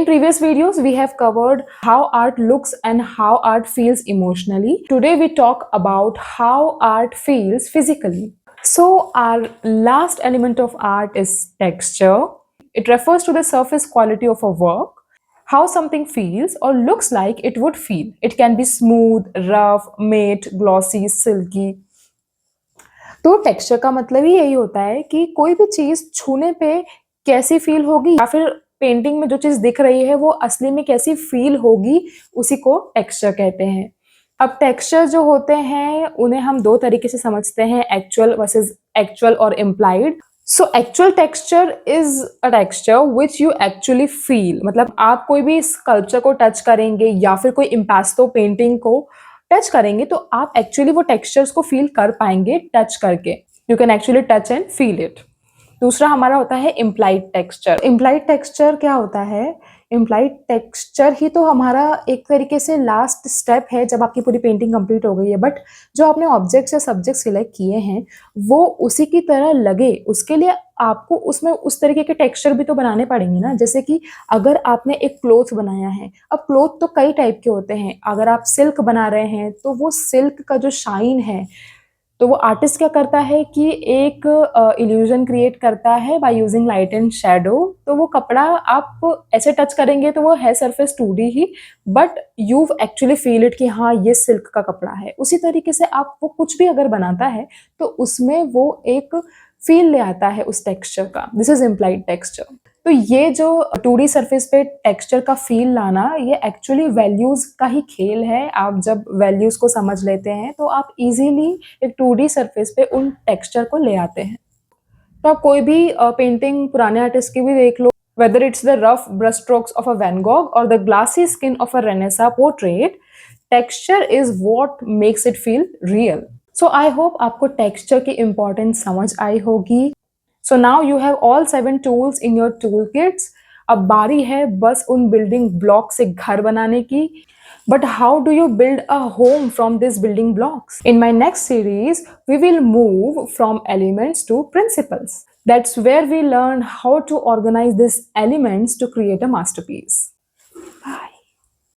In previous videos, we have covered how art looks and how art feels emotionally. Today, we talk about how art feels physically. So, our last element of art is texture. It refers to the surface quality of a work, how something feels or looks like it would feel. It can be smooth, rough, matte, glossy, silky. तो texture का मतलब ही यही होता है कि कोई भी चीज छूने पे कैसी फील होगी या फिर पेंटिंग में जो चीज दिख रही है वो असली में कैसी फील होगी, उसी को टेक्सचर कहते हैं। अब टेक्सचर जो होते हैं उन्हें हम दो तरीके से समझते हैं, एक्चुअल वर्सेस एक्चुअल और implied. So actual texture is a texture which you actually feel, मतलब आप कोई भी स्कल्पचर को टच करेंगे या फिर कोई इम्पास्टो पेंटिंग को टच करेंगे तो आप एक्चुअली वो टेक्सचर्स को फील कर पाएंगे टच करके। You can actually touch and feel it. दूसरा हमारा होता है इम्प्लाइड टेक्सचर। इम्प्लाइड टेक्सचर क्या होता है? इम्प्लाइड टेक्सचर ही तो हमारा एक तरीके से लास्ट स्टेप है जब आपकी पूरी पेंटिंग कंप्लीट हो गई है, बट जो आपने ऑब्जेक्ट्स या सब्जेक्ट सिलेक्ट किए हैं वो उसी की तरह लगे, उसके लिए आपको उसमें उस तरीके के टेक्सचर भी तो बनाने पड़ेंगे ना। जैसे कि अगर आपने एक क्लोथ बनाया है, अब क्लोथ तो कई टाइप के होते हैं। अगर आप सिल्क बना रहे हैं तो वो सिल्क का जो शाइन है, तो वो आर्टिस्ट क्या करता है कि एक इल्यूजन क्रिएट करता है by using light and shadow. तो वो कपड़ा आप ऐसे टच करेंगे तो वो है surface 2D he, but you actually feel it कि हाँ ये सिल्क का कपड़ा है। उसी तरीके से आप वो कुछ भी अगर बनाता है तो उसमें वो एक फील ले आता है उस टेक्सचर का। This is implied texture. तो ये जो 2D सरफेस पे टेक्सचर का फील लाना, ये एक्चुअली वैल्यूज का ही खेल है। आप जब वैल्यूज को समझ लेते हैं तो आप इजीली एक 2D सरफेस पे उन टेक्सचर को ले आते हैं। तो आप कोई भी पेंटिंग पुराने आर्टिस्ट की भी देख लो, whether it's the rough brush strokes of a Van Gogh और the glassy skin of a Renaissance portrait, texture is what makes it feel real. So I hope आपको टेक्सचर की इंपॉर्टेंस समझ आई होगी। So now you have all 7 tools in your tool kits. अब बारी है बस उन बिल्डिंग ब्लॉक से घर बनाने की। But how do you build a home from these building blocks? In my next series, we will move from elements to principles. That's where we learn how to organize these elements to create a masterpiece.